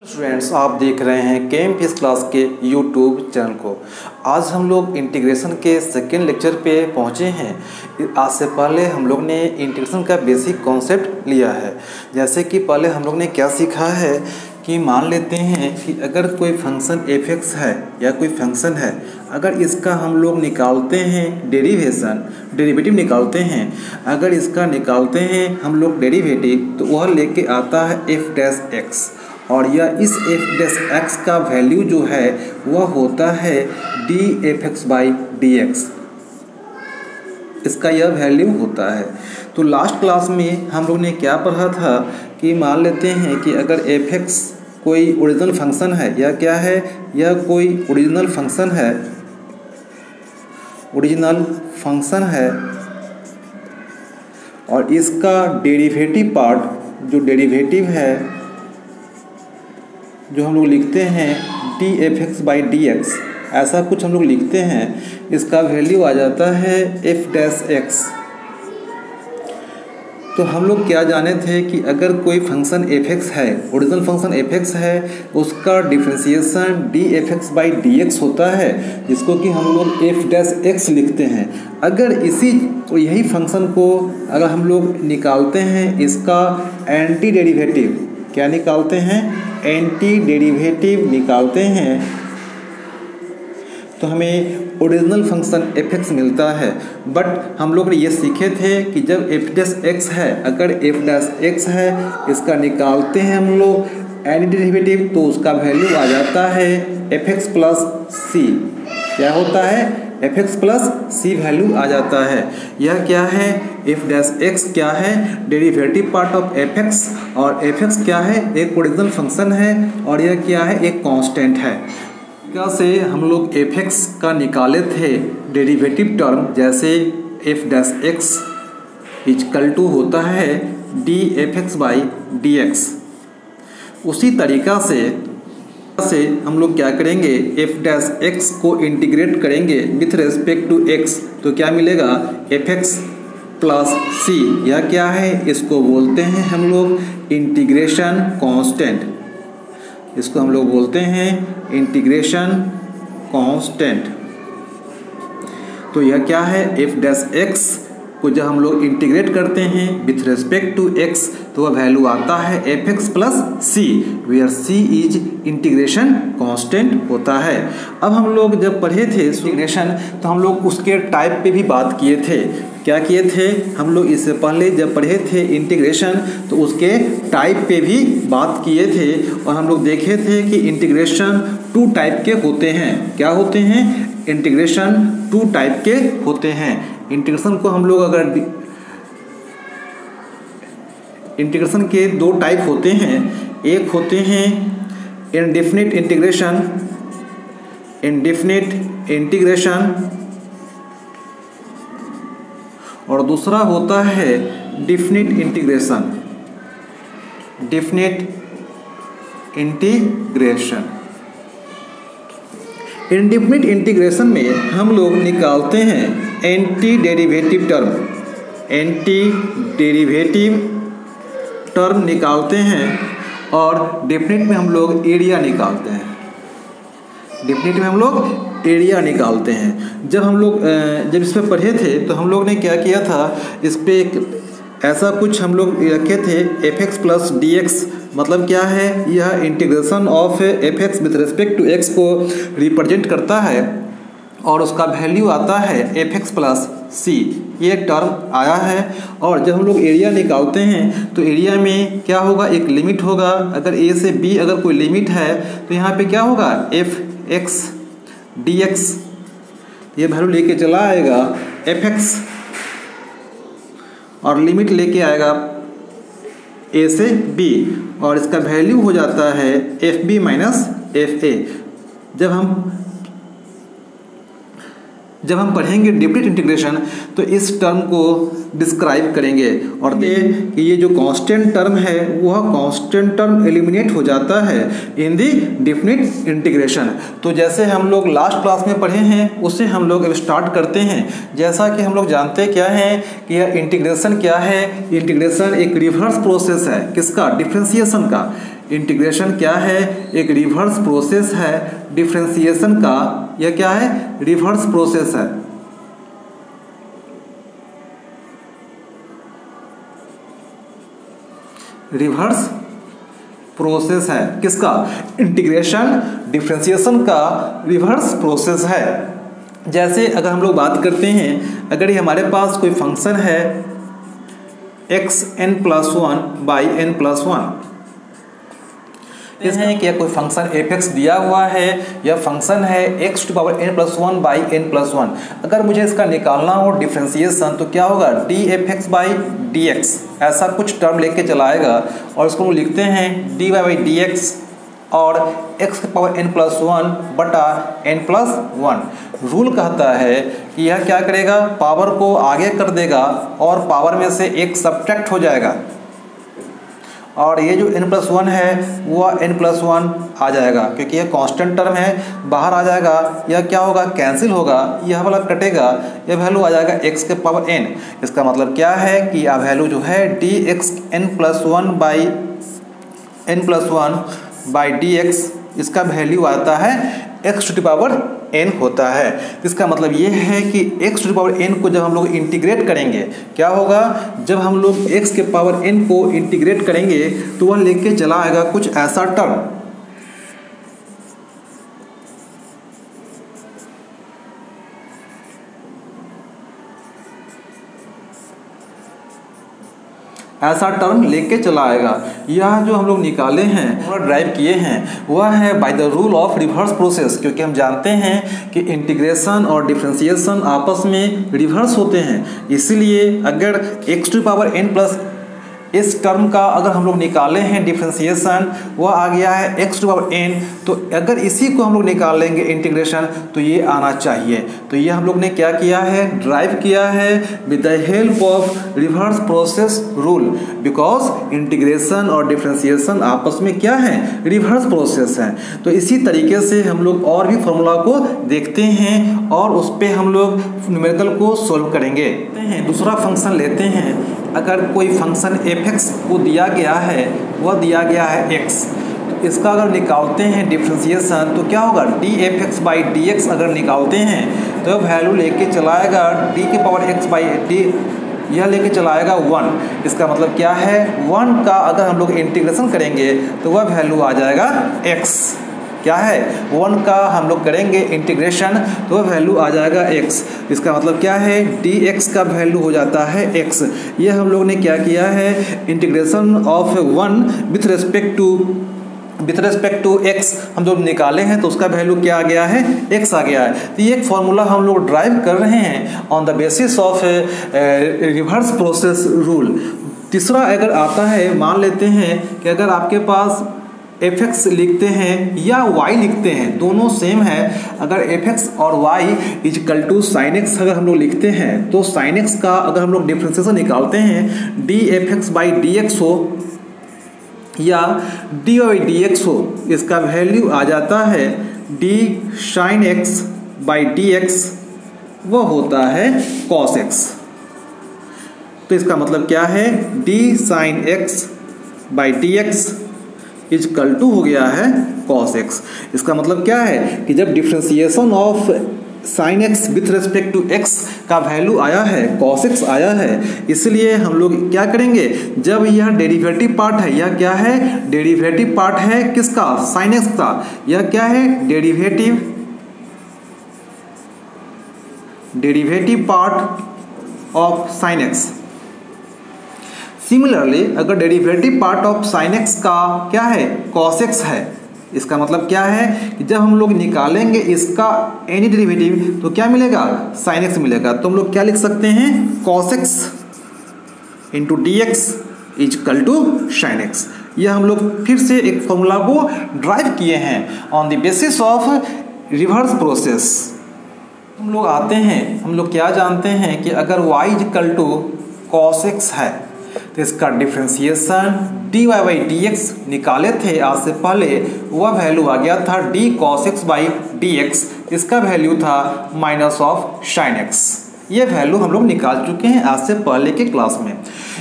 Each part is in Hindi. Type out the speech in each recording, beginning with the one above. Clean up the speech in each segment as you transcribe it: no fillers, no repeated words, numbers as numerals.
स्टूडेंट्स, आप देख रहे हैं केएम फिजिक्स क्लास के यूट्यूब चैनल को। आज हम लोग इंटीग्रेशन के सेकेंड लेक्चर पे पहुंचे हैं। आज से पहले हम लोग ने इंटीग्रेशन का बेसिक कॉन्सेप्ट लिया है। जैसे कि पहले हम लोग ने क्या सीखा है कि मान लेते हैं कि अगर कोई फंक्शन f(x) है या कोई फंक्शन है, अगर इसका हम लोग निकालते हैं डेरिवेटिव निकालते हैं, अगर इसका निकालते हैं हम लोग डेरिवेटिव, तो वह लेके आता है f'(x) और यह इस f'(x) का वैल्यू जो है वह होता है dfx/dx। इसका यह वैल्यू होता है। तो लास्ट क्लास में हम लोग ने क्या पढ़ा था कि मान लेते हैं कि अगर f(x) कोई ओरिजिनल फंक्शन है या क्या है, यह कोई ओरिजिनल फंक्शन है और इसका डेरिवेटिव पार्ट जो डेरिवेटिव है जो हम लोग लिखते हैं dfx/dx, ऐसा कुछ हम लोग लिखते हैं, इसका वैल्यू आ जाता है f'(x)। तो हम लोग क्या जाने थे कि अगर कोई फंक्शन f(x) है, ओरिजिनल फंक्शन f(x) है, उसका डिफरेंशिएशन dfx/dx होता है, जिसको कि हम लोग f'(x) लिखते हैं। अगर यही फंक्शन को अगर हम लोग निकालते हैं इसका एंटी डेरिवेटिव, क्या निकालते हैं, एंटी डेरिवेटिव निकालते हैं, तो हमें ओरिजिनल फंक्शन f(x) मिलता है। बट हम लोग ने ये सीखे थे कि जब f'(x) है, अगर f'(x) है, इसका निकालते हैं हम लोग एंटी डेरिवेटिव, तो उसका वैल्यू आ जाता है fx+c। क्या होता है, fx+c वैल्यू आ जाता है। यह क्या है, f'(x) क्या है, डेरिवेटिव पार्ट ऑफ f(x) और f(x) क्या है, एक ओरिजिनल फंक्शन है और यह क्या है, एक कांस्टेंट है। से हम लोग f(x) का निकाले थे डेरिवेटिव टर्म, जैसे f'(x) = होता है dfx/dx। उसी तरीका से हम लोग क्या करेंगे, f'(x) को इंटीग्रेट करेंगे विथ रेस्पेक्ट टू x, तो क्या मिलेगा, fx+c। यह क्या है, इसको बोलते हैं हम लोग इंटीग्रेशन कांस्टेंट। इसको हम लोग बोलते हैं इंटीग्रेशन कांस्टेंट। तो यह क्या है, f'(x) को जब हम लोग इंटीग्रेट करते हैं विथ रेस्पेक्ट टू x, तो वह वैल्यू आता है fx+c, where c is integration constant होता है। अब हम लोग जब पढ़े थे इंटीग्रेशन, तो हम लोग उसके टाइप पे भी बात किए थे। क्या किए थे हम लोग, इससे पहले जब पढ़े थे इंटीग्रेशन, तो उसके टाइप पे भी बात किए थे और हम लोग देखे थे कि इंटीग्रेशन 2 टाइप के होते हैं। क्या होते हैं, इंटीग्रेशन 2 टाइप के होते हैं। इंटीग्रेशन को हम लोग इंटीग्रेशन के 2 टाइप होते हैं। एक होते हैं इंडेफिनिट इंटीग्रेशन और दूसरा होता है डेफिनिट इंटीग्रेशन। इंडेफिनिट इंटीग्रेशन में हम लोग निकालते हैं एंटी डेरिवेटिव टर्म निकालते हैं और डेफिनिट में हम लोग एरिया निकालते हैं। जब इस पर पढ़े थे तो हम लोग ने क्या किया था, इस पर ऐसा कुछ हम लोग रखे थे fx+dx, मतलब क्या है, यह integration of f(x) with respect to x को रिप्रेजेंट करता है और उसका वैल्यू आता है fx+c। ये टर्म आया है। और जब हम लोग एरिया निकालते हैं तो एरिया में क्या होगा, एक लिमिट होगा। अगर a से b अगर कोई लिमिट है तो यहाँ पे क्या होगा, f(x)/dx, ये वैल्यू लेके चला आएगा f(x) और लिमिट लेके आएगा a से b और इसका वैल्यू हो जाता है fb-fa। जब हम पढ़ेंगे डेफिनिट इंटीग्रेशन तो इस टर्म को डिस्क्राइब करेंगे और कि ये जो कांस्टेंट टर्म है वह कांस्टेंट टर्म एलिमिनेट हो जाता है इन दी डेफिनिट इंटीग्रेशन। तो जैसे हम लोग लास्ट क्लास में पढ़े हैं उससे हम लोग अब स्टार्ट करते हैं। जैसा कि हम लोग जानते क्या है कि यह इंटीग्रेशन क्या है, इंटीग्रेशन एक रिवर्स प्रोसेस है, किसका, डिफरेंशिएशन का। इंटीग्रेशन क्या है? एक रिवर्स प्रोसेस है डिफरेंशिएशन का। यह क्या है? रिवर्स प्रोसेस है। रिवर्स प्रोसेस है किसका? इंटीग्रेशन डिफरेंशिएशन का रिवर्स प्रोसेस है। जैसे अगर हम लोग बात करते हैं, अगर ये हमारे पास कोई फंक्शन है xn+1/n+1, इसमें क्या कोई फंक्शन f(x) दिया हुआ है या फंक्शन है x⁴n+1/n+1। अगर मुझे इसका निकालना हो डिफरेंशिएशन तो क्या होगा? dfx/dx ऐसा कुछ टर्म लेके चलाएगा और इसको हम लिखते हैं dy/dx और x⁴n+1/n+1। रूल कहता है कि यह क्या करेगा? पावर को आगे कर देगा और पावर में से एक सब्ट्रैक्ट हो जाएगा और ये जो n+1 है वह n+1 आ जाएगा, क्योंकि यह कांस्टेंट टर्म है, बाहर आ जाएगा। यह क्या होगा? कैंसिल होगा, यह वाला कटेगा, यह वैल्यू आ जाएगा x⁴n। इसका मतलब क्या है कि यह वैल्यू जो है dxn+1/n+1/dx, इसका वैल्यू आता है x⁴n होता है। इसका मतलब ये है कि x⁴n को जब हम लोग इंटीग्रेट करेंगे, क्या होगा? जब हम लोग x⁴n को इंटीग्रेट करेंगे तो वह लेके चला आएगा कुछ ऐसा टर्म। ऐसा टर्म लेके चला आएगा। यह जो हम लोग निकाले हैं और ड्राइव किए हैं वह है by the rule of reverse process, क्योंकि हम जानते हैं कि इंटीग्रेशन और डिफरेंशिएशन आपस में रिवर्स होते हैं। इसलिए अगर x⁴n+ इस टर्म का अगर हम लोग निकाले हैं डिफरेंशिएशन, वह आ गया है x⁴n, तो अगर इसी को हम लोग निकालेंगे इंटीग्रेशन तो ये आना चाहिए। तो ये हम लोग ने क्या किया है? ड्राइव किया है with the help of reverse process rule, because integration और डिफरेंशिएशन आपस में क्या है? रिवर्स प्रोसेस है। तो इसी तरीके से हम लोग और भी फॉर्मूला को देखते हैं और उस पर हम लोग न्यूमेरिकल को सोल्व करेंगे। दूसरा फंक्शन लेते हैं। अगर कोई फंक्शन f(x) को दिया गया है, वह दिया गया है x, तो इसका अगर निकालते हैं डिफरेंशिएशन तो क्या होगा? dfx/dx अगर निकालते हैं तो वैल्यू लेके चलाएगा d⁴x/d, यह लेके चलाएगा 1। इसका मतलब क्या है? 1 का अगर हम लोग इंटीग्रेशन करेंगे तो वह वैल्यू आ जाएगा x। क्या है? 1 का हम लोग करेंगे इंटीग्रेशन तो वैल्यू आ जाएगा x। इसका मतलब क्या है? dx का वैल्यू हो जाता है x। ये हम लोग ने क्या किया है? Integration of 1 with respect to x हम लोग निकाले हैं तो उसका वैल्यू क्या आ गया है? x आ गया है। तो ये एक फॉर्मूला हम लोग ड्राइव कर रहे हैं on the basis of reverse process rule. तीसरा अगर आता है, मान लेते हैं कि अगर आपके पास f(x) लिखते हैं या y लिखते हैं, दोनों सेम है। अगर f(x) और y =sin(x) अगर हम लोग लिखते हैं तो sin(x) का अगर हम लोग डिफरेंशिएशन निकालते हैं dfx/dx हो या dy/dx हो, इसका वैल्यू आ जाता है dsin(x/dx, वो होता है cos(x). तो इसका मतलब क्या है? dsin(x/dx) = हो गया है cos(x). इसका मतलब क्या है कि जब differentiation of sin(x) with respect to x का वैल्यू आया है, cos(x) आया है, इसलिए हम लोग क्या करेंगे? जब यह डेरिवेटिव पार्ट है, यह क्या है? डेरिवेटिव पार्ट है किसका? sin(x) का। यह क्या है? Derivative part of sin(x). Similarly अगर डेरिवेटिव पार्ट ऑफ sin(x) का क्या है? cos(x) है। इसका मतलब क्या है कि जब हम लोग निकालेंगे इसका एनी डेरिवेटिव तो क्या मिलेगा? sin(x) मिलेगा। तो हम लोग क्या लिख सकते हैं? cos(x) × dx = sin(x). यह हम लोग फिर से एक फॉर्मूला को ड्राइव किए हैं on the basis of reverse process. हम लोग आते हैं, हम लोग क्या जानते हैं कि अगर y = cos(x) है तो इसका डिफरेंशिएशन dy/dx निकाले थे आज से पहले, वह वैल्यू आ गया था d cos(x/dx, इसका वैल्यू था -sin(x). ये वैल्यू हम लोग निकाल चुके हैं आज से पहले के क्लास में।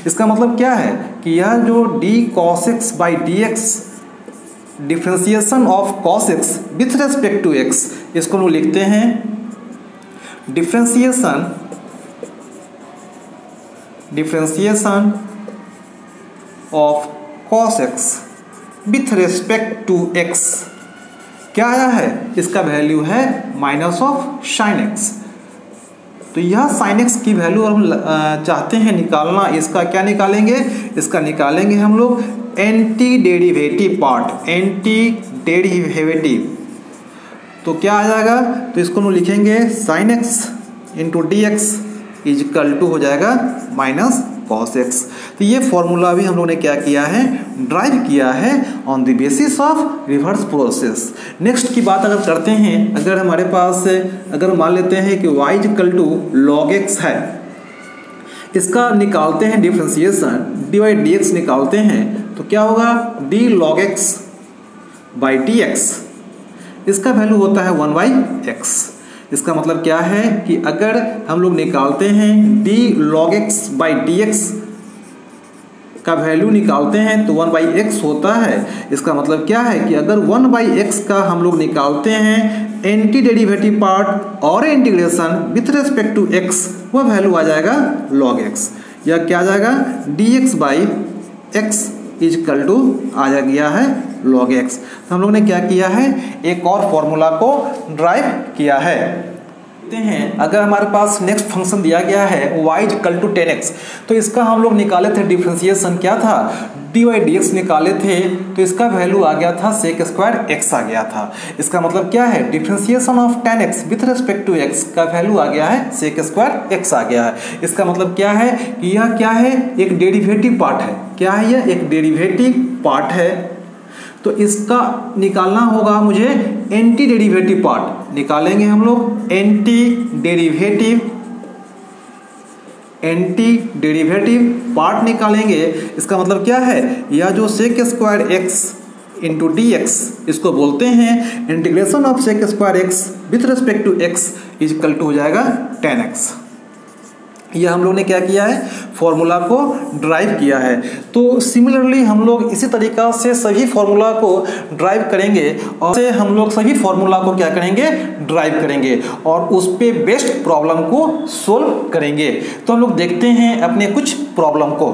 इसका मतलब क्या है कि यह जो d cos(x/dx differentiation of cos x with respect to x, इसको हम लिखते हैं differentiation of cos x with respect to x क्या आया है, इसका वैल्यू है माइनस ऑफ साइन x। तो यह साइन x की वैल्यू हम चाहते हैं निकालना, इसका क्या निकालेंगे, इसका निकालेंगे हम लोग anti derivative part, antiderivative. तो क्या आ जाएगा, तो इसको हम लिखेंगे sine x into D x is equal to हो जाएगा माइनस cos x। तो ये फॉर्मूला भी हम लोगों ने क्या किया है, ड्राइव किया है on the basis of reverse process. Next की बात अगर करते हैं, अगर हमारे पास अगर मान लेते हैं कि y is equal to log x है, इसका निकालते हैं डिफ्रेंसिएशन, dy dx निकालते हैं तो क्या होगा, d log x by d x, इसका वैल्यू होता है 1/x। इसका मतलब क्या है कि अगर हम लोग निकालते हैं d log x by d x का वैल्यू निकालते हैं तो 1/x होता है। इसका मतलब क्या है कि अगर 1/x का हम लोग निकालते हैं एंटी डेरिवेटिव पार्ट और integration with respect to x, वह वैल्यू आ जाएगा log x, या क्या आ जाएगा dx by X is equal to आ गया है log x। तो हम लोग ने क्या किया है, एक और फॉर्मूला को ड्राइव किया है। देखते हैं अगर हमारे पास नेक्स्ट फंक्शन दिया गया है y इजकल टू 10x, तो इसका हम लोग निकाले थे डिफ्रेंसिएशन क्या था, dy dx निकाले थे, तो इसका वैल्यू आ गया था sec स्क्वायर x आ गया था। इसका मतलब क्या है, differentiation of 10x with respect to x का वैल्यू आ गया है sec स्क्वायर x आ गया है। इसका मतलब क्या है कि यह क्या है, एक डेरिवेटिव पार्ट है। क्या है यह, एक डेरिवेटिव पार्ट है। तो इसका निकालना होगा मुझे एंटी डेरिवेटिव पार्ट, निकालेंगे हम लोग एंटी डेरिवेटिव पार्ट निकालेंगे। इसका मतलब क्या है, यह जो sec square x into D x, इसको बोलते हैं integration of sec square x with respect to x is equal to हो जाएगा 10x। यह हम लोग ने क्या किया है, फॉर्मूला को ड्राइव किया है। तो सिमिलरली हम लोग इसी तरीका से सभी फॉर्मूला को ड्राइव करेंगे और से हम लोग सभी फॉर्मूला को क्या करेंगे, ड्राइव करेंगे और उस पे बेस्ड प्रॉब्लम को सोल्व करेंगे। तो हम लोग देखते हैं अपने कुछ प्रॉब्लम को।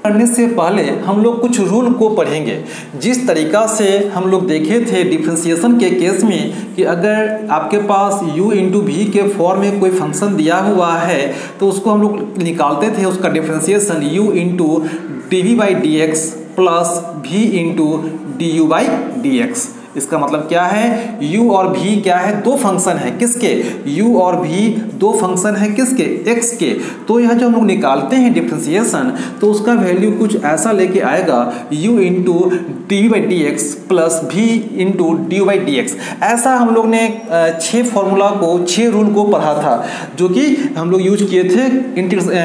करने से पहले हम लोग कुछ रूल को पढ़ेंगे। जिस तरीका से हम लोग देखे थे डिफ्रेंसिएशन के केस में कि अगर आपके पास u इंटू वी के फॉर्म में कोई फंक्शन दिया हुआ है तो उसको हम लोग निकालते थे, उसका differentiation u into d v by d x plus v into d u by d x. इसका मतलब क्या है, u और v क्या है, दो फंक्शन है किसके, u और v दो फंक्शन है किसके, x के। तो यह जो हम लोग निकालते हैं डिफ्रेंसिएशन तो उसका वैल्यू कुछ ऐसा लेके आएगा u into d v by d x plus v into d u by d x. ऐसा हम लोग ने 6 फॉर्मूला को 6 रूल को पढ़ा था जो कि हम लोग यूज किए थे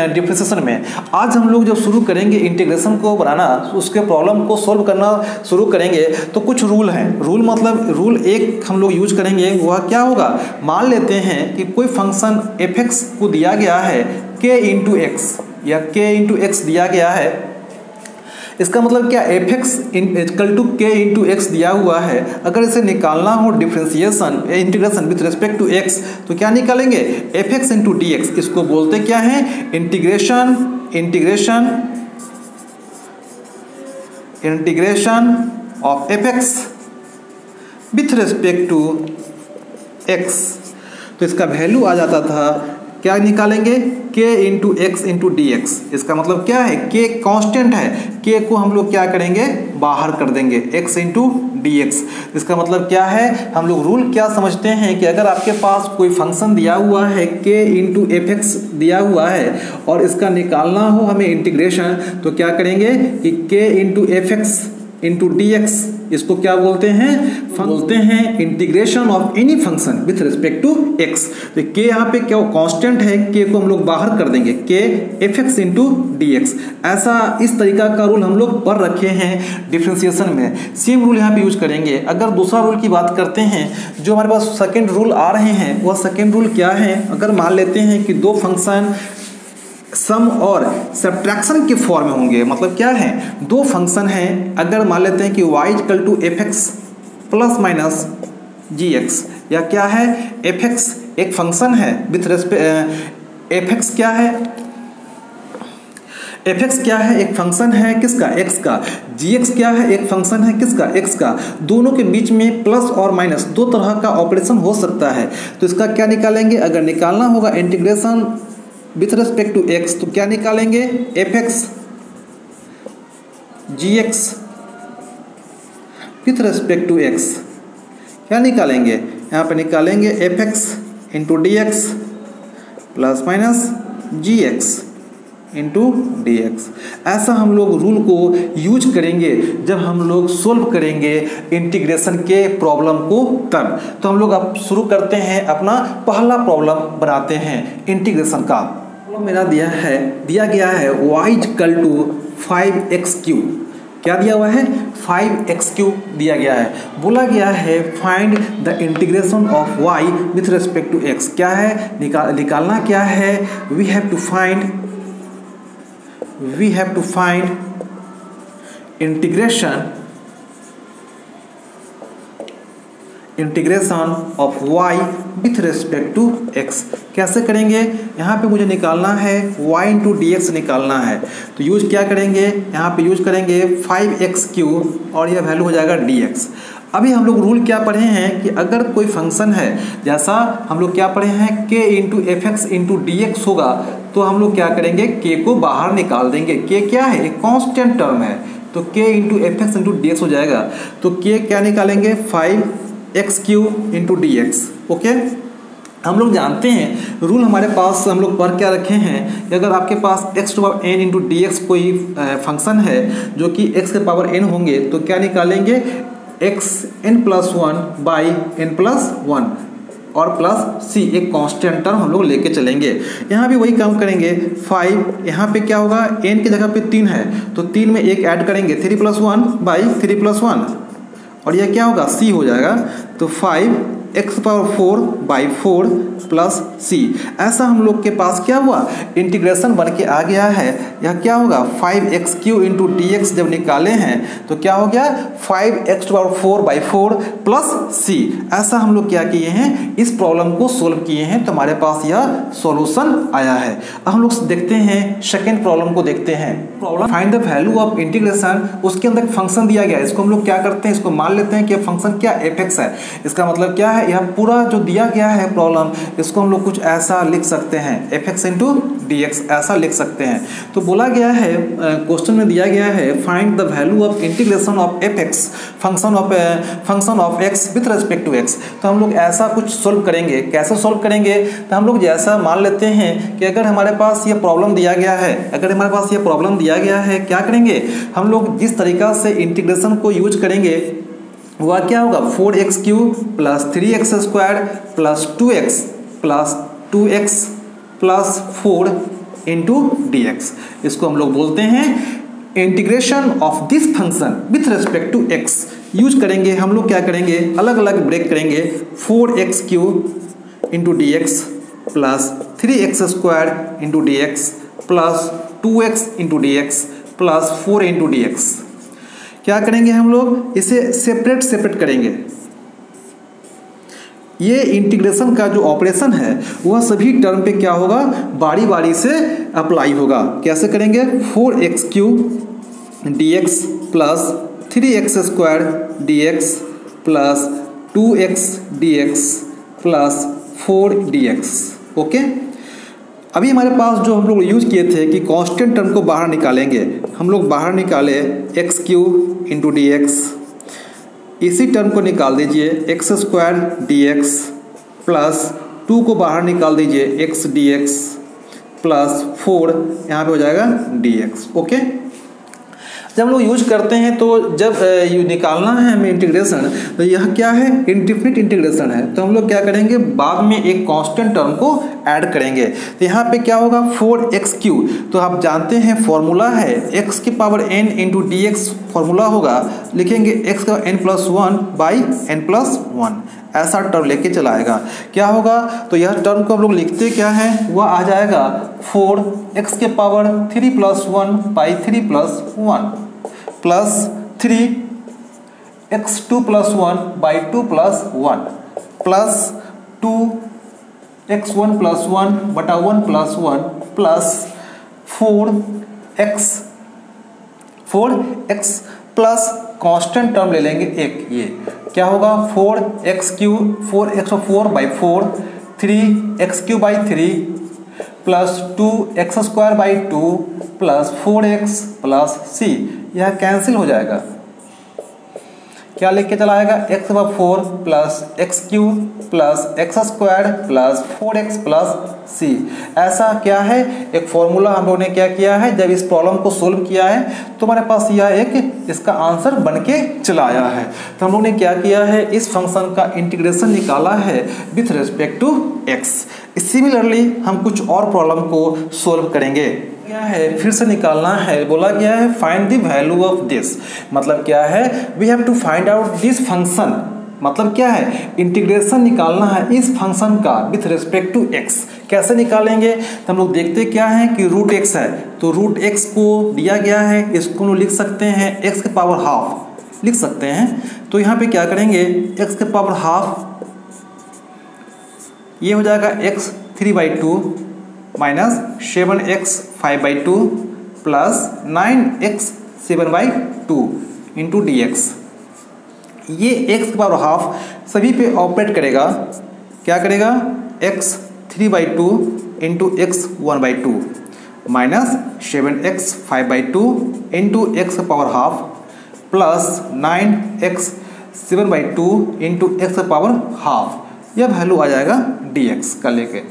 डिफ्रेंसिएशन में। आज हम लोग जब शुरू करेंगे इंटीग्रेशन को बनाना, उसके प्रॉब्लम को सोल्व करना शुरू करेंगे तो कुछ रूल हैं। रूल मतलब रूल एक हम लोग यूज करेंगे, वह क्या होगा, मान लेते हैं कि कोई फंक्शन f(x) को दिया गया है k इंटू एक्स या k इंटू एक्स दिया गया है। इसका मतलब क्या, f(x) equal to k into x दिया हुआ है। अगर इसे निकालना हो differentiation integration with respect to x तो क्या निकालेंगे, f(x) इंटू डी एक्स। इसको बोलते क्या है, integration of f(x) with respect to x। तो इसका वैल्यू आ जाता था, क्या निकालेंगे, k into x into D x. इसका मतलब क्या है, k कांस्टेंट है, k को हम लोग क्या करेंगे, बाहर कर देंगे, x इंटू डी एक्स। इसका मतलब क्या है, हम लोग रूल क्या समझते हैं कि अगर आपके पास कोई फंक्शन दिया हुआ है k इंटू एफ एक्स दिया हुआ है और इसका निकालना हो हमें इंटीग्रेशन, तो क्या करेंगे कि k into f x into D x, इसको क्या बोलते हैं, बोलते हैं integration of any function with respect to x। तो k यहाँ पे क्या कांस्टेंट है, k को हम लोग बाहर कर देंगे, k f(x) into D x. ऐसा इस तरीका का रूल हम लोग पढ़ रखे हैं डिफ्रेंसिएशन में। सेम रूल यहाँ पे यूज करेंगे। अगर दूसरा रूल की बात करते हैं, जो हमारे पास सेकेंड रूल आ रहे हैं, वह सेकेंड रूल क्या है, अगर मान लेते हैं कि दो फंक्शन सम और सब्ट्रैक्शन के फॉर्म में होंगे। मतलब क्या है, दो फंक्शन हैं, अगर मान लेते हैं कि y equal to f x plus minus ji x, या क्या है एफ एक्स एक फंक्शन है विथ रेस्पेक्ट, एफ एक्स क्या है, एफ एक्स क्या है एक फंक्शन है किसका, एक्स का, जी एक्स क्या है एक फंक्शन है किसका, एक्स का। दोनों के बीच में प्लस और माइनस दो तरह का ऑपरेशन हो सकता है। तो इसका क्या निकालेंगे, अगर निकालना होगा integration with respect to x तो क्या निकालेंगे, F X G X with respect to X, क्या निकालेंगे यहाँ पे निकालेंगे F x into D x plus minus जी एक्स इंटू डी एक्स। ऐसा हम लोग रूल को यूज करेंगे जब हम लोग सोल्व करेंगे इंटीग्रेशन के प्रॉब्लम को तब। तो हम लोग अब शुरू करते हैं, अपना पहला प्रॉब्लम बनाते हैं इंटीग्रेशन का। प्रॉब्लम मेरा दिया गया है y इक्वल टू 5x3, क्या दिया हुआ है 5x3 दिया गया है। बोला गया है find the integration of y with respect to x, क्या है निकालना क्या है, we have to find integration of y with respect to x। कैसे करेंगे, यहाँ पे मुझे निकालना है y इंटू डी एक्स निकालना है। तो यूज क्या करेंगे, यहाँ पे यूज करेंगे 5x3 और यह वैल्यू हो जाएगा dx। अभी हम लोग रूल क्या पढ़े हैं कि अगर कोई फंक्शन है, जैसा हम लोग क्या पढ़े हैं k into f x into D x होगा, तो हम लोग क्या करेंगे k को बाहर निकाल देंगे। k क्या है, एक कांस्टेंट टर्म है, तो k into f x into D x हो जाएगा। तो k क्या निकालेंगे 5x3 into D x. Okay, हम लोग जानते हैं रूल हमारे पास हम लोग पढ़ क्या रखे हैं कि अगर आपके पास x to power n into D x कोई फंक्शन है जो कि x के पावर n होंगे, तो क्या निकालेंगे x n plus 1 by n plus 1 और प्लस c, एक कांस्टेंट टर्म हम लोग लेके चलेंगे। यहाँ भी वही काम करेंगे 5, यहाँ पे क्या होगा n की जगह पे 3 है तो 3 में एक ऐड करेंगे 3 प्लस 1 बाई 3 प्लस 1 और यह क्या होगा c हो जाएगा। तो 5x power 4 by 4 plus c। ऐसा हम लोग के पास क्या हुआ, इंटीग्रेशन बन के आ गया है। यह क्या होगा 5x3 इंटू डी एक्स जब निकाले हैं तो क्या हो गया 5x power 4 by 4 plus c। ऐसा हम लोग क्या किए हैं, इस प्रॉब्लम को सोल्व किए हैं तो हमारे पास यह सॉल्यूशन आया है। अब हम लोग देखते हैं सेकेंड प्रॉब्लम को देखते हैं। Problem find the value of integration, उसके अंदर फंक्शन दिया गया है, इसको हम लोग क्या करते हैं, इसको मान लेते हैं कि फंक्शन क्या एफ एक्स है। इसका मतलब क्या है, यह पूरा जो दिया गया है प्रॉब्लम, इसको हम लोग कुछ ऐसा लिख सकते हैं F x into D x, ऐसा लिख सकते हैं। तो बोला गया है क्वेश्चन में दिया गया है find the value of integration of f x function of x with respect to x. तो हम लोग ऐसा कुछ सोल्व करेंगे। कैसे सोल्व करेंगे, तो हम लोग जैसा मान लेते हैं कि अगर हमारे पास ये प्रॉब्लम दिया गया है, क्या करेंगे हम लोग, जिस तरीका से इंटीग्रेशन को यूज करेंगे वह क्या होगा 4x3 plus 3x² plus 2x plus 2x plus 4 into D x. इसको हम लोग बोलते हैं integration of this function with respect to x। Use करेंगे हम लोग, क्या करेंगे अलग अलग ब्रेक करेंगे 4x3 into D x plus 3x² into D x plus 2x into D x plus 4 into D x. क्या करेंगे हम लोग, इसे सेपरेट करेंगे। ये इंटीग्रेशन का जो ऑपरेशन है वह सभी टर्म पे क्या होगा, बारी बारी से अप्लाई होगा। कैसे करेंगे 4x3 dx plus 3x² dx plus 2x dx plus 4 dx। Okay, अभी हमारे पास जो हम लोग यूज किए थे कि कांस्टेंट टर्म को बाहर निकालेंगे, हम लोग बाहर निकाले x3 इंटू डी एक्स, इसी टर्म को निकाल दीजिए x² dx प्लस 2 को बाहर निकाल दीजिए x dx प्लस 4 यहाँ पे हो जाएगा dx। ओके, जब हम लोग यूज करते हैं तो जब निकालना है हमें इंटीग्रेशन, तो यह क्या है इनडिफिनिट इंटीग्रेशन है, तो हम लोग क्या करेंगे बाद में एक कांस्टेंट टर्म को ऐड करेंगे। तो यहाँ पे क्या होगा 4x3, तो आप जानते हैं फॉर्मूला है x की power n into D x formula होगा, लिखेंगे x का n+1 बाई n+1, ऐसा टर्म लेके चलाएगा। क्या होगा, तो यह टर्म को हम लोग लिखते क्या है, वह आ जाएगा 4x के power 3 + 1 by 3 + 1 plus 3x2 + 1 by 2 + 1 plus 2x1 + 1 बटा 1 + 1 plus 4x plus constant term ले लेंगे एक, ये क्या होगा 4x/4 3x³ 3 plus 2x² 2 plus 4x plus c, यह कैंसिल हो जाएगा। क्या लेके चला आएगा x/4 plus x³ plus x² plus 4x plus c। ऐसा क्या है, एक फॉर्मूला हम लोगों ने क्या किया है, जब इस प्रॉब्लम को सोल्व किया है तो हमारे पास यह एक इसका आंसर बन के चला आया है। तो हम लोग ने क्या किया है, इस फंक्शन का इंटीग्रेशन निकाला है with respect to x। Similarly हम कुछ और प्रॉब्लम को सोल्व करेंगे। क्या है, फिर से निकालना है, बोला गया है find the value of this, मतलब क्या है, we have to find out this function, मतलब क्या है, इंटीग्रेशन निकालना है इस फंक्शन का विथ रिस्पेक्ट टू x। कैसे निकालेंगे, तो हम लोग देखते क्या है कि √x है, तो √x को दिया गया है, इसको हम लोग लिख सकते हैं x के पावर हाफ लिख सकते हैं। तो यहाँ पे क्या करेंगे, x के पावर हाफ ये हो जाएगा x 3/2 minus 7x 5/2 plus 9x 7/2 into dx। ये x के पावर हाफ सभी पे ऑपरेट करेगा, क्या करेगा, x 3/2 into x 1/2 minus 7x 5/2 into x का power half plus 9x 7/2 into x का पावर हाफ, यह वैल्यू आ जाएगा dx का लेके।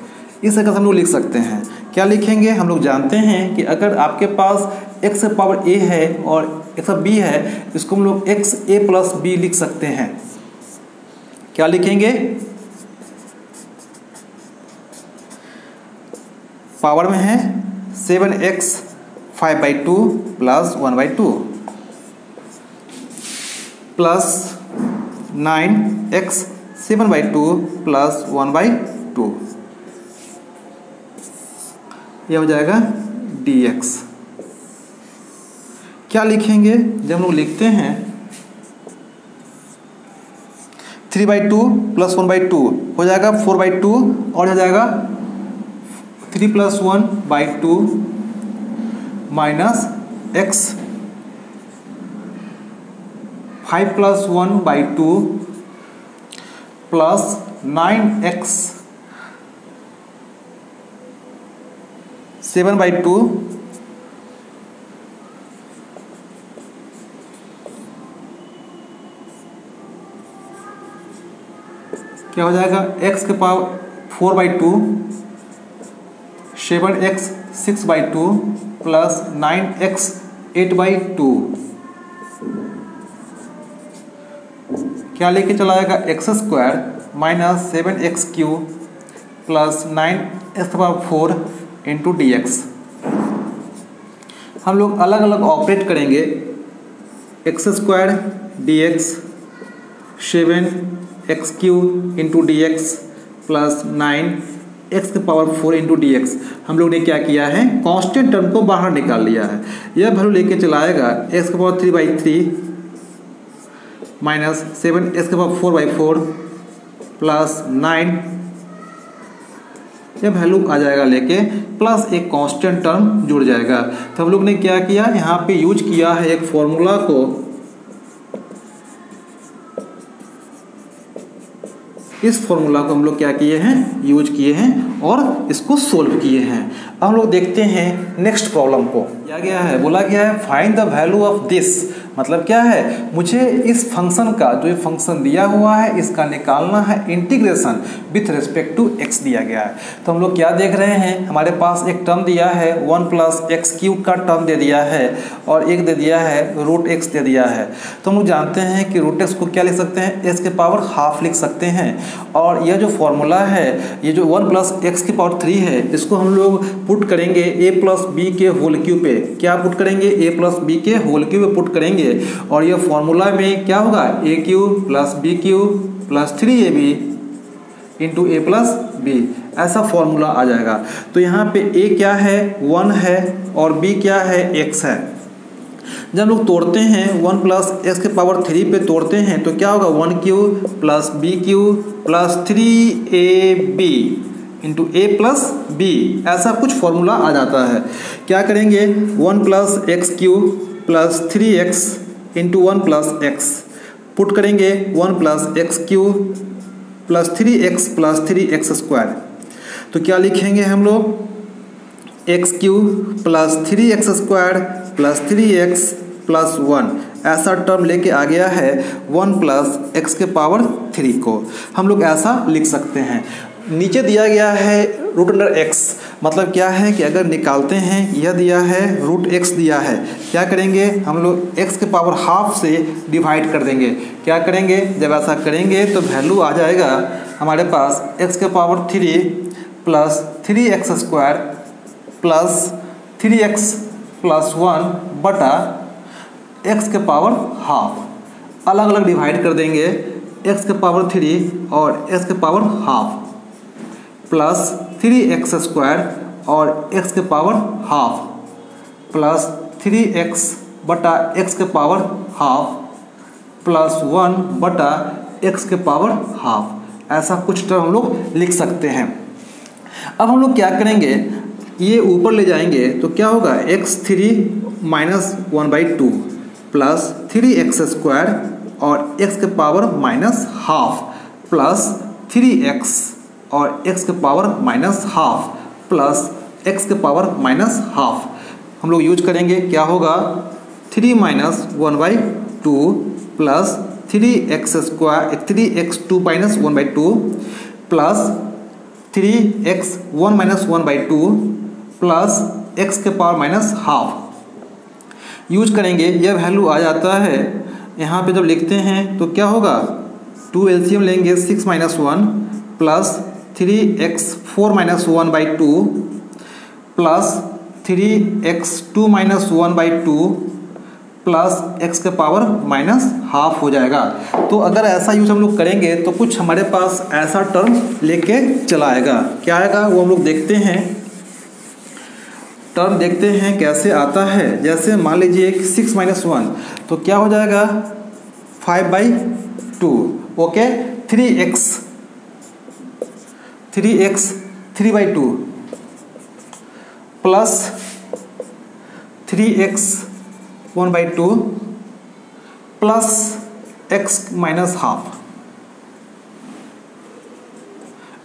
इस तरह से हम लोग लिख सकते हैं। क्या लिखेंगे, हम लोग जानते हैं कि अगर आपके पास x का पावर a है और x का b है, इसको हम लोग xa + b लिख सकते हैं। क्या लिखेंगे, पावर में है 7x 5/2 plus 1/2 plus 9x 7/2 plus 1/2, यह हो जाएगा dx। क्या लिखेंगे, जब हम लोग लिखते हैं 3/2 प्लस 1/2 हो जाएगा 4/2 और हो जाएगा 3 + 1/2 माइनस x 5 + 1/2 प्लस 9x 7/2 क्या हो जाएगा, x के पावर 4/2 7x 6/2 प्लस 9x 8/2, क्या लेके चला आएगा x² minus 7x³ plus 9x⁴ into dx। हम लोग अलग अलग ऑपरेट करेंगे, x² dx 7x³ into dx plus 9x⁴ into dx। हम लोग ने क्या किया है, कांस्टेंट टर्म को बाहर निकाल लिया है। यह वैल्यू लेके चलाएगा x³ 3/3 माइनस 7x⁴/4 प्लस 9, यह वैल्यू आ जाएगा लेके प्लस एक कांस्टेंट टर्म जुड़ जाएगा। तो हम लोग ने क्या किया, यहाँ पे यूज किया है एक फॉर्मूला को, इस फॉर्मूला को हम लोग क्या किए हैं, यूज किए हैं और इसको सोल्व किए हैं। अब हम लोग देखते हैं नेक्स्ट प्रॉब्लम को। क्या गया है, बोला गया है find the value of this, मतलब क्या है, मुझे इस फंक्शन का, जो ये फंक्शन दिया हुआ है इसका निकालना है integration with respect to x दिया गया है। तो हम लोग क्या देख रहे हैं, हमारे पास एक टर्म दिया है 1 + x³ का टर्म दे दिया है और एक दे दिया है √x दे दिया है। तो हम लोग जानते हैं कि √x को क्या लिख सकते हैं, x के पावर हाफ लिख सकते हैं। और यह जो फॉर्मूला है, ये जो 1 + x⁴ है, इसको हम लोग पुट करेंगे a + b के होल क्यूब पे। क्या पुट करेंगे, a + b के होल क्यूब पे पुट करेंगे और ये फॉर्मूला में क्या होगा, a³ + b³ + 3ab into A plus B, ऐसा फॉर्मूला आ जाएगा। तो यहाँ पे ए क्या है 1 है और बी क्या है x है। जब हम लोग तोड़ते हैं 1 प्लस एक्स के पावर 3 पे तोड़ते हैं तो क्या होगा 1 cube plus B cube plus 3ab into A plus B, ऐसा कुछ फॉर्मूला आ जाता है। क्या करेंगे 1 plus X cube plus 3x into 1 plus X, put करेंगे 1 plus X cube plus 3x plus 3x square. तो क्या लिखेंगे हम लोग X cube plus 3x square plus 3x plus 1, ऐसा टर्म लेके आ गया है 1 प्लस एक्स के पावर 3 को हम लोग ऐसा लिख सकते हैं। नीचे दिया गया है रूट अंडर एक्स, मतलब क्या है कि अगर निकालते हैं यह दिया है रूट एक्स दिया है, क्या करेंगे हम लोग एक्स के पावर हाफ से डिवाइड कर देंगे। क्या करेंगे जब ऐसा करेंगे तो वैल्यू आ जाएगा हमारे पास एक्स के power 3 plus 3x square plus 3x plus 1 बटा एक्स के पावर हाफ। अलग अलग डिवाइड कर देंगे एक्स के पावर 3 और एक्स के power half plus 3x square और x के पावर हाफ प्लस 3x बटा x के पावर हाफ प्लस 1 बटा x के पावर हाफ, ऐसा कुछ टर्म हम लोग लिख सकते हैं। अब हम लोग क्या करेंगे, ये ऊपर ले जाएंगे तो क्या होगा x3 minus 1/2 plus 3x square और x के power minus half plus 3x और x के power minus half plus x के पावर माइनस हाफ हम लोग यूज करेंगे। क्या होगा 3 minus 1/2 plus 3x square 3x2 minus 1/2 plus 3x 1 minus 1/2 plus x के पावर माइनस हाफ यूज करेंगे। यह वैल्यू आ जाता है यहाँ पे जब लिखते हैं तो क्या होगा 2 एलसीएम लेंगे 6 minus 1 plus 3x 4 minus 1/2 plus 3x2 minus 1/2 plus x के पावर माइनस हाफ हो जाएगा। तो अगर ऐसा यूज हम लोग करेंगे तो कुछ हमारे पास ऐसा टर्म लेके चला आएगा। क्या आएगा वो हम लोग देखते हैं, टर्म देखते हैं कैसे आता है। जैसे मान लीजिए 6 माइनस 1 तो क्या हो जाएगा 5/2, okay 3x 3/2 plus 3x 1/2 plus x minus half,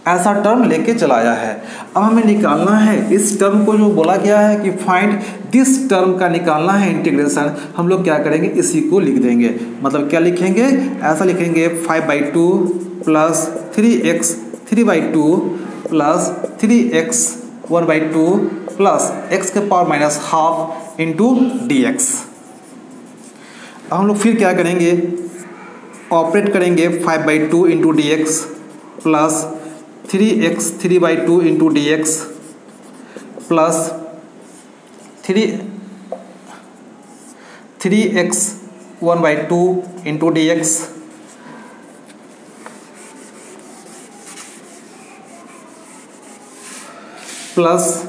ऐसा टर्म लेके चलाया है। अब हमें निकालना है इस टर्म को, जो बोला गया है कि फाइंड दिस टर्म का निकालना है इंटीग्रेशन। हम लोग क्या करेंगे इसी को लिख देंगे, मतलब क्या लिखेंगे ऐसा लिखेंगे 5/2 plus 3x 3/2 plus 3x 1/2 plus x के power minus half into dx। अब हम लोग फिर क्या करेंगे ऑपरेट करेंगे 5/2 into dx plus 3x 3/2 into dx plus 3x 1/2 into dx plus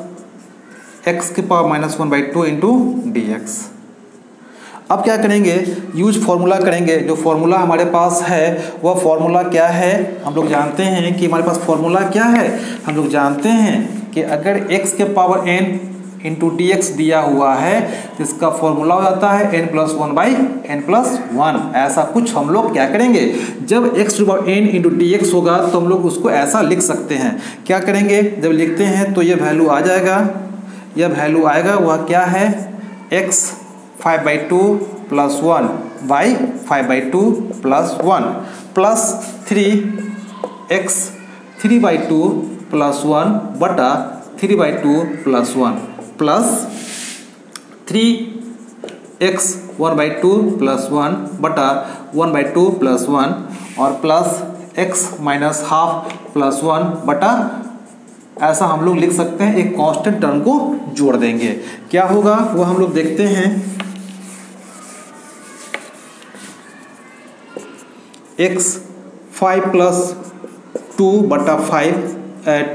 x के पावर माइनस 1/2 इंटू dx। अब क्या करेंगे यूज फॉर्मूला करेंगे। जो फॉर्मूला हमारे पास है वह फॉर्मूला क्या है, हम लोग जानते हैं कि हमारे पास फॉर्मूला क्या है। हम लोग जानते हैं कि अगर x के पावर n इंटू dx दिया हुआ है तो इसका फॉर्मूला हो जाता है n+1/n+1। ऐसा कुछ हम लोग क्या करेंगे, जब x to power n into dx होगा तो हम लोग उसको ऐसा लिख सकते हैं। क्या करेंगे जब लिखते हैं तो ये वैल्यू आ जाएगा, यह वैल्यू आएगा वह क्या है x 5/2 plus 1 y 5/2 plus 1 plus 3x 3/2 plus 1 बटा 3/2 प्लस 1 प्लस 3x 1/2 प्लस 1 बटा 1/2 प्लस 1 और plus x minus half plus 1 बटा, ऐसा हम लोग लिख सकते हैं। एक कांस्टेंट टर्म को जोड़ देंगे, क्या होगा वो हम लोग देखते हैं। x 5 plus 2/5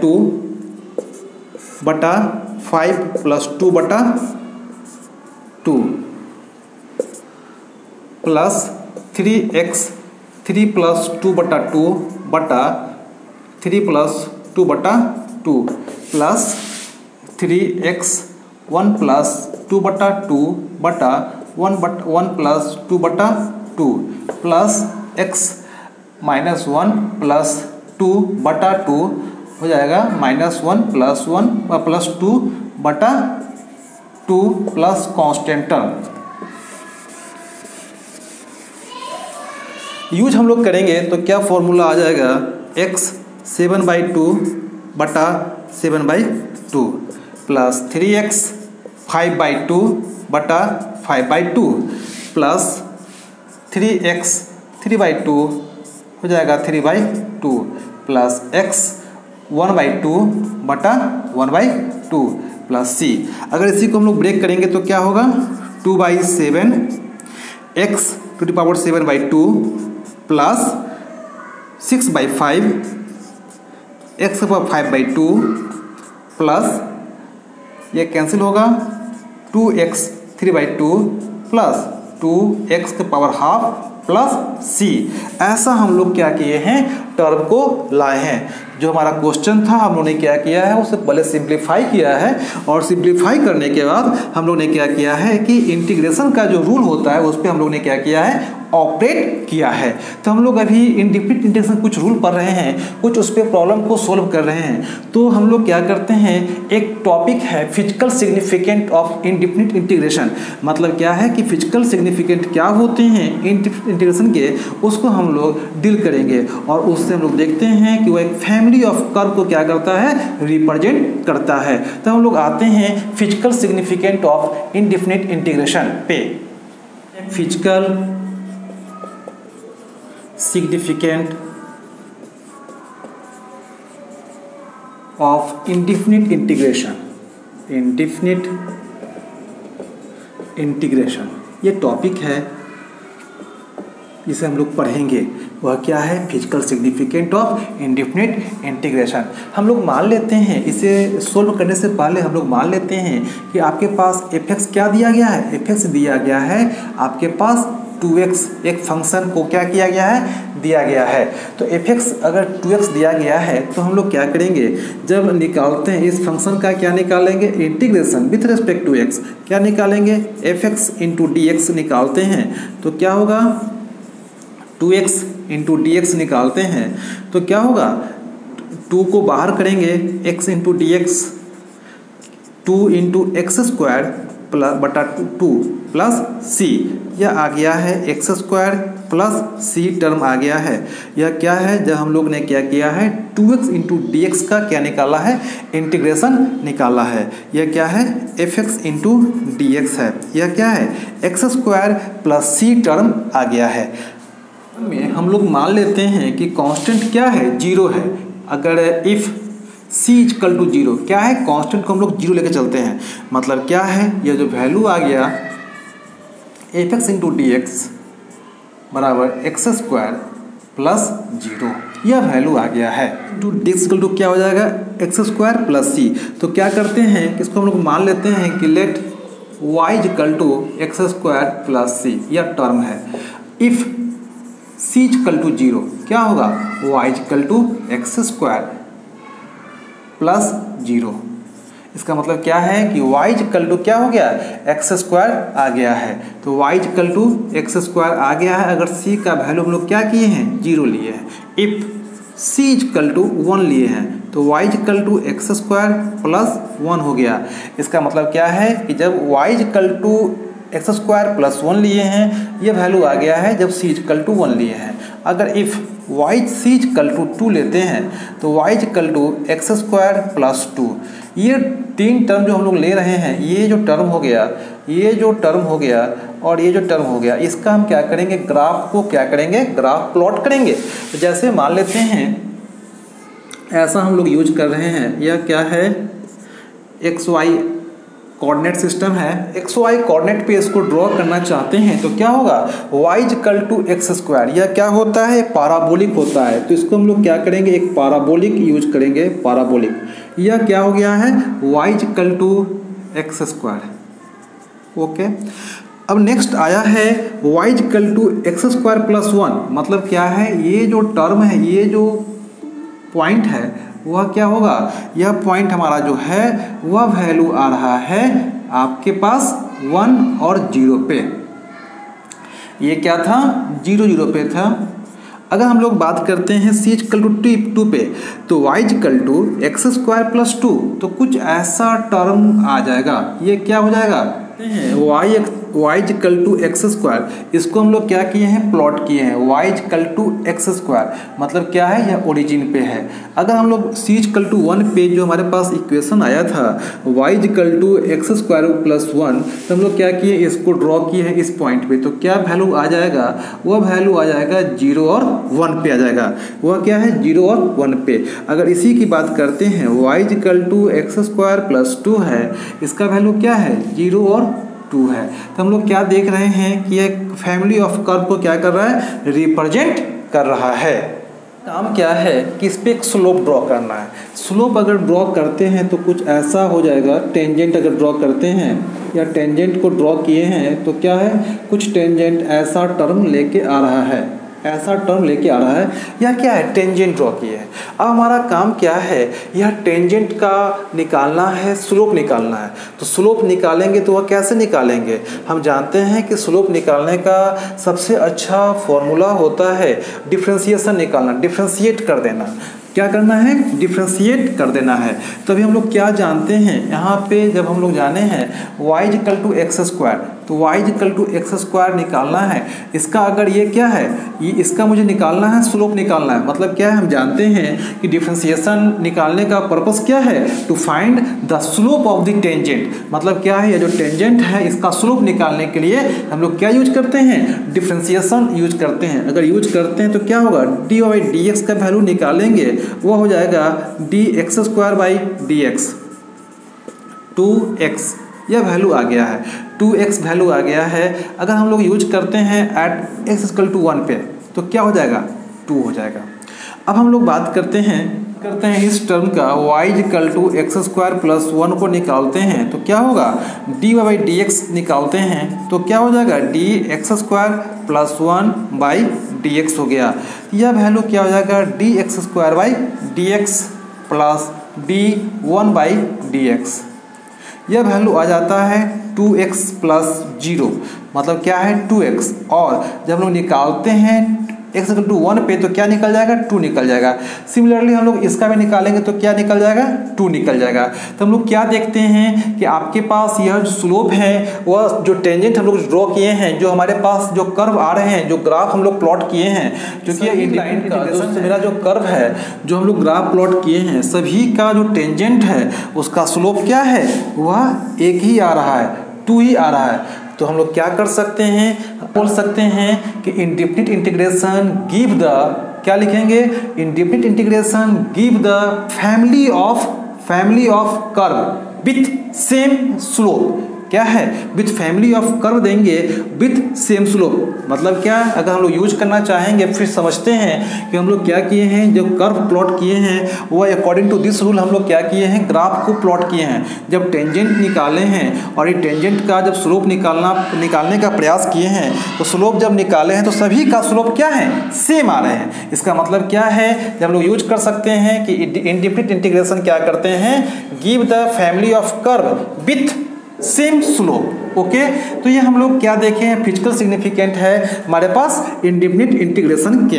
2/5 plus 2/2 plus 3x 3 plus 2/2 बटा 3 प्लस 2/2 प्लस 3x 1 प्लस 2/2 बटा 1 plus 2/2 plus x minus 1 plus 2/2 हो जाएगा -1 plus 1 plus 2/2 plus constant term. Use हम लोग करेंगे तो क्या फॉर्मूला आ जाएगा, x 7/2 बटा 7/2 प्लस 3x 5/2 बटा 5/2 प्लस 3x 3/2 हो जाएगा 3/2 प्लस x 1/2 बटा 1/2 प्लस c। अगर इसी को हम लोग ब्रेक करेंगे तो क्या होगा, 2/7 x to the power 7/2 plus 6/5 x की पावर 5/2 प्लस ये कैंसिल होगा 2x 3/2 प्लस 2x की पावर हाफ प्लस c। ऐसा हम लोग क्या किए हैं, टर्म को लाए हैं। जो हमारा क्वेश्चन था हम लोग ने क्या किया है, उसे पहले सिंप्लीफाई किया है और सिंप्लीफाई करने के बाद हम लोग ने क्या किया है कि इंटीग्रेशन का जो रूल होता है उस पर हम लोग ने क्या किया है, ऑपरेट किया है। तो हम लोग अभी इंडिफिनिट इंटीग्रेशन कुछ रूल पढ़ रहे हैं, कुछ उस पर प्रॉब्लम को सोल्व कर रहे हैं। तो हम लोग क्या करते हैं, एक टॉपिक है physical significant of indefinite integration. मतलब क्या है कि फिजिकल सिग्निफिकेंट क्या होते हैं इंटीग्रेशन के, उसको हम लोग डील करेंगे और उससे हम लोग देखते हैं कि वो एक फैमिली ऑफ कर्व को क्या करता है, रिप्रेजेंट करता है। तो हम लोग आते हैं physical significant of indefinite integration पे। Physical significant of indefinite integration ये टॉपिक है जिसे हम लोग पढ़ेंगे। वह क्या है, physical significant of indefinite integration. हम लोग मान लेते हैं, इसे सोल्व करने से पहले हम लोग मान लेते हैं कि आपके पास fx क्या दिया गया है, fx दिया गया है आपके पास 2x, एक फंक्शन को क्या किया गया है, दिया गया है। तो fx अगर 2x दिया गया है तो हम लोग क्या करेंगे, जब निकालते हैं इस फंक्शन का क्या निकालेंगे, integration with respect to x क्या निकालेंगे, fx इंटू dx निकालते हैं तो क्या होगा, 2x इंटू dx निकालते हैं तो क्या होगा, 2 को बाहर करेंगे x into dx 2 into X square plus बटा 2 प्लस c। यह आ गया है X square plus c term आ गया है। यह क्या है, जब हम लोग ने क्या किया है 2x इंटू डी का क्या निकाला है, इंटीग्रेशन निकाला है। यह क्या है, fx इंटू डी है। यह क्या है, X square plus c term आ गया है। में हम लोग मान लेते हैं कि कांस्टेंट क्या है, 0 है। अगर इफ़ c इक्वल टू 0 क्या है, कांस्टेंट को हम लोग 0 लेके चलते हैं। मतलब क्या है, यह जो वैल्यू आ गया fx इंटू डी बराबर एक्स स्क्वायर प्लस 0, यह वैल्यू आ गया है। टू डी इक्वल टू क्या हो जाएगा, एक्स स्क्वायर प्लस c। तो क्या करते हैं कि इसको हम लोग मान लेते हैं कि let y equal to x square plus c, यह टर्म है। इफ़ c इक्वल टू 0 क्या होगा, y equal to x square plus 0। इसका मतलब क्या है कि y इक्वल टू क्या हो गया, एक्स स्क्वायर आ गया है। तो y equal to x square आ गया है। अगर c का वैल्यू हम लोग क्या किए हैं, 0 लिए हैं। इफ c इक्वल टू 1 लिए हैं तो y equal to x square plus 1 हो गया। इसका मतलब क्या है कि जब y equal to x square plus 1 लिए हैं, ये वैल्यू आ गया है जब c इक्वल टू 1 लिए हैं। अगर if y c equal to 2 लेते हैं तो y equal to x square plus 2, ये 3 टर्म जो हम लोग ले रहे हैं, ये जो टर्म हो गया, ये जो टर्म हो गया और ये जो टर्म हो गया, इसका हम क्या करेंगे, ग्राफ को क्या करेंगे, ग्राफ प्लॉट करेंगे। तो जैसे मान लेते हैं ऐसा हम लोग यूज कर रहे हैं। यह क्या है, एक्स वाई कोऑर्डिनेट सिस्टम है, एक्स वाई कोऑर्डिनेट पे इसको ड्रॉ करना चाहते हैं तो क्या होगा, y equal to x square. यह क्या होता है, पैराबोलिक होता है। तो इसको हम लोग क्या करेंगे, एक पैराबोलिक यूज करेंगे, पैराबोलिक। यह क्या हो गया है, y equal to x square. Okay, अब नेक्स्ट आया है y equal to x square plus 1। मतलब क्या है, ये जो टर्म है, ये जो पॉइंट है वह क्या होगा, यह पॉइंट हमारा जो है वह वैल्यू आ रहा है आपके पास 1 और 0 पे। ये क्या था, 0 0 पे था। अगर हम लोग बात करते हैं c इक्वल टू 2 पे, तो y equal to x square plus 2, तो कुछ ऐसा टर्म आ जाएगा। ये क्या हो जाएगा, y equal to x square. इसको हम लोग क्या किए हैं, प्लॉट किए हैं, y equal to x square. मतलब क्या है, यह ओरिजिन पे है। अगर हम लोग c इक्वल टू 1 पे जो हमारे पास इक्वेशन आया था y equal to x square plus 1, तो हम लोग क्या किए, इसको ड्रॉ किए हैं इस पॉइंट पे। तो क्या वैल्यू आ जाएगा, वह वैल्यू आ जाएगा 0 और 1 पे आ जाएगा। वह क्या है, 0 और 1 पे। अगर इसी की बात करते हैं, y equal to x square plus 2 है, इसका वैल्यू क्या है, 0 और 2 है। तो हम लोग क्या देख रहे हैं कि एक फैमिली ऑफ कर्व को क्या कर रहा है, रिप्रेजेंट कर रहा है। काम क्या है कि इस पे एक स्लोप ड्रॉ करना है। स्लोप अगर ड्रॉ करते हैं तो कुछ ऐसा हो जाएगा, टेंजेंट अगर ड्रॉ करते हैं या टेंजेंट को ड्रॉ किए हैं तो क्या है, कुछ टेंजेंट ऐसा टर्म लेके आ रहा है, ऐसा टर्म लेके आ रहा है। यह क्या है, टेंजेंट ड्रॉ किए हैं। अब हमारा काम क्या है, यह टेंजेंट का निकालना है, स्लोप निकालना है। तो स्लोप निकालेंगे तो वह कैसे निकालेंगे, हम जानते हैं कि स्लोप निकालने का सबसे अच्छा फॉर्मूला होता है डिफरेंशिएशन निकालना, डिफरेंशिएट कर देना। क्या करना है, डिफरेंशिएट कर देना है। तभी हम लोग क्या जानते हैं, यहाँ पे जब हम लोग जाने हैं y equal to x square, तो y equal to x square निकालना है। इसका अगर ये क्या है, ये इसका मुझे निकालना है, स्लोप निकालना है। मतलब क्या है, हम जानते हैं कि डिफरेंशिएशन निकालने का पर्पस क्या है, to find the slope of the tangent. मतलब क्या है, ये जो टेंजेंट है इसका स्लोप निकालने के लिए हम लोग क्या यूज करते हैं, डिफरेंशिएशन यूज करते हैं। अगर यूज करते हैं तो क्या होगा, डी बाई डी एक्स का वैल्यू निकालेंगे, वह हो जाएगा D x square by d x, 2x। यह वैल्यू आ गया है, 2x वैल्यू आ गया है। अगर हम लोग यूज करते हैं एट x इक्वल टू 1 पे तो क्या हो जाएगा, 2 हो जाएगा। अब हम लोग बात करते हैं इस टर्म का, y equal to x square plus 1 को निकालते हैं तो क्या होगा, डी बाई डी एक्स निकालते हैं तो क्या हो जाएगा, D x square plus 1 by d x हो गया। यह वैल्यू क्या हो जाएगा, D x square by d x plus D 1 by d x. यह वैल्यू आ जाता है 2x प्लस 0। मतलब क्या है, 2x। और जब हम लोग निकालते हैं x इक्वल टू 1 पे तो क्या निकल जाएगा, 2 निकल जाएगा। सिमिलरली हम लोग इसका भी निकालेंगे तो क्या निकल जाएगा, 2 निकल जाएगा। तो हम लोग क्या देखते हैं कि आपके पास यह जो स्लोप है, वह जो टेंजेंट हम लोग ड्रॉ किए हैं, जो हमारे पास जो कर्व आ रहे हैं, जो ग्राफ हम लोग प्लॉट किए हैं, क्योंकि ये लाइन का जो मेरा जो कर्व है, जो हम लोग ग्राफ प्लॉट किए हैं, सभी का जो टेंजेंट है उसका स्लोप क्या है, वह एक ही आ रहा है, 2 ही आ रहा है। तो हम लोग क्या कर सकते हैं, बोल सकते हैं कि इंडेफिनिट इंटीग्रेशन गिव द, क्या लिखेंगे, indefinite integration give the family of curve with same slope. क्या है, विथ फैमिली ऑफ कर्व देंगे विथ सेम स्लोप। मतलब क्या, अगर हम लोग यूज करना चाहेंगे, फिर समझते हैं कि हम लोग क्या किए हैं, जो कर्व प्लॉट किए हैं वो अकॉर्डिंग टू दिस रूल हम लोग क्या किए हैं, ग्राफ को प्लॉट किए हैं। जब टेंजेंट निकाले हैं और ये टेंजेंट का जब स्लोप निकालने का प्रयास किए हैं, तो स्लोप जब निकाले हैं तो सभी का स्लोप क्या है, सेम आ रहे हैं। इसका मतलब क्या है, जब हम लोग यूज कर सकते हैं कि इंडेफिनिट इंटीग्रेशन क्या करते हैं, give the family of curve with same slope. Okay, तो ये हम लोग क्या देखे हैं, फिजिकल सिग्निफिकेंट है हमारे पास इंडेफिनिट इंटीग्रेशन के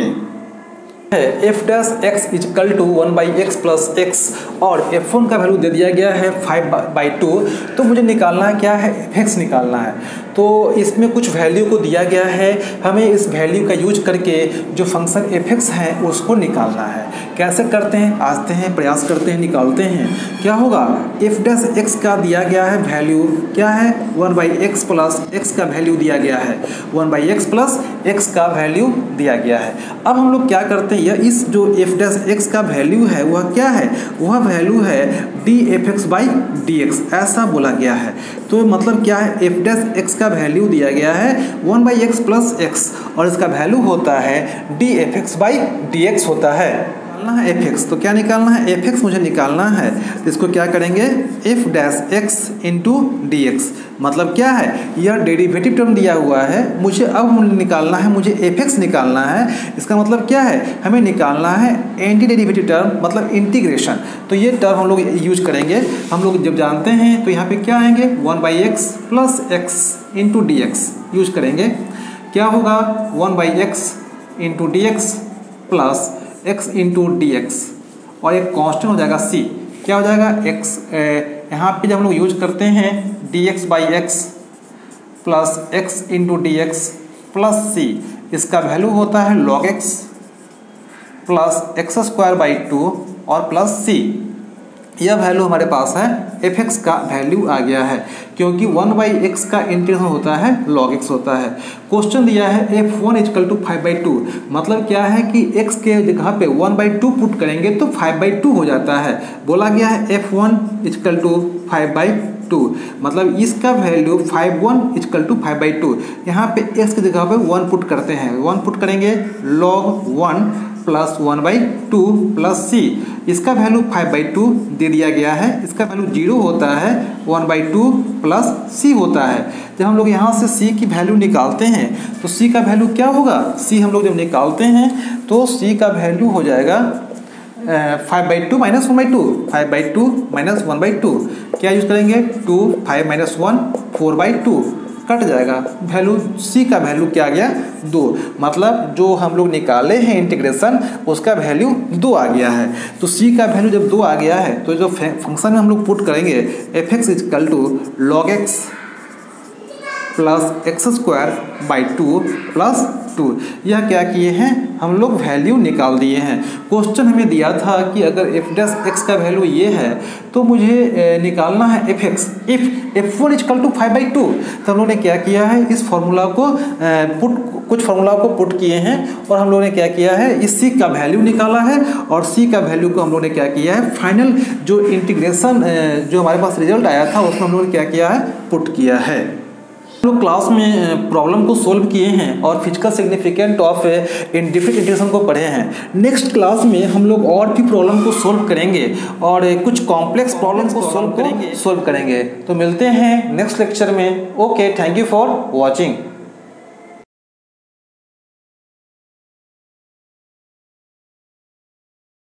है। F dash x is equal to 1 by x plus x और f1 का वैल्यू दे दिया गया है 5/2। तो मुझे निकालना है क्या है, fx निकालना है। तो इसमें कुछ वैल्यू को दिया गया है, हमें इस वैल्यू का यूज करके जो फंक्शन fx है उसको निकालना है। कैसे करते हैं, आते हैं, प्रयास करते हैं, निकालते हैं। क्या होगा, एफ डैश एक्स का दिया गया है वैल्यू क्या है, 1 बाई एक्स प्लस एक्स का वैल्यू दिया गया है, 1 बाई एक्स प्लस x का वैल्यू दिया गया है। अब हम लोग क्या करते हैं, यह इस जो एफ डैश एक्स का वैल्यू है वह क्या है, वह वैल्यू है df(x/dx), ऐसा बोला गया है। तो मतलब क्या है, एफ डैश एक्स का वैल्यू दिया गया है 1/x + x और इसका वैल्यू होता है df(x/dx) होता है। निकालना है fx, तो क्या निकालना है, fx मुझे निकालना है, तो इसको क्या करेंगे, f dash x into D x. मतलब क्या है, यह डेरिवेटिव टर्म दिया हुआ है, मुझे अब निकालना है, मुझे fx निकालना है। इसका मतलब क्या है, हमें निकालना है एंटी डेरिवेटिव टर्म, मतलब इंटीग्रेशन। तो ये टर्म हम लोग यूज करेंगे, हम लोग जब जानते हैं तो यहाँ पे क्या आएंगे 1/x + x into D x use करेंगे। क्या होगा 1/x into D x plus x into D x और एक कांस्टेंट हो जाएगा c। क्या हो जाएगा x, यहाँ पे जब हम लोग यूज करते हैं dx/x plus x into D x plus c, इसका वैल्यू होता है log x प्लस x² और प्लस c। यह वैल्यू हमारे पास है, fx का वैल्यू आ गया है, क्योंकि 1/x का इंटीग्रेशन होता है log x होता है। क्वेश्चन दिया है f1 = 5/2, मतलब क्या है कि x के जगह पे 1/2 पुट करेंगे तो 5/2 हो जाता है। बोला गया है f1 = 5/2, मतलब इसका वैल्यू 1 = 5/2। यहाँ पे x की जगह पे 1 पुट करते हैं, 1 पुट करेंगे log 1 प्लस 1/2 प्लस c, इसका वैल्यू 5/2 दे दिया गया है, इसका वैल्यू 0 होता है, 1/2 प्लस c होता है। जब हम लोग यहाँ से c की वैल्यू निकालते हैं तो c का वैल्यू क्या होगा, c हम लोग जब निकालते हैं तो c का वैल्यू हो जाएगा 5/2 - 1/2, 5/2 - 1/2। क्या यूज करेंगे 2, 5 - 1 4/2 कट जाएगा, वैल्यू c का वैल्यू क्या आ गया 2, मतलब जो हम लोग निकाले हैं इंटीग्रेशन उसका वैल्यू 2 आ गया है। तो c का वैल्यू जब 2 आ गया है तो जो फंक्शन में हम लोग पुट करेंगे fx = log x plus x² plus 2। यह क्या किए हैं, हम लोग वैल्यू निकाल दिए हैं। क्वेश्चन हमें दिया था कि अगर f डैश x का वैल्यू ये है तो मुझे निकालना है fx, इफ f1 = 5/2। तो हम लोग ने क्या किया है, इस फॉर्मूला को कुछ फार्मूला को पुट किए हैं और हम लोगों ने क्या किया है, इस c का वैल्यू निकाला है और c का वैल्यू को हम लोगों ने क्या किया है, फाइनल जो इंटीग्रेशन जो हमारे पास रिजल्ट आया था उसमें हम लोगों ने क्या किया है, पुट किया है। हम लोग क्लास में प्रॉब्लम को सोल्व किए हैं और physical significant of indifferent integration को पढ़े हैं। नेक्स्ट क्लास में हम लोग और भी प्रॉब्लम को सोल्व करेंगे और कुछ कॉम्प्लेक्स प्रॉब्लम को सोल्व करेंगे। तो मिलते हैं नेक्स्ट लेक्चर में। Okay, thank you for watching.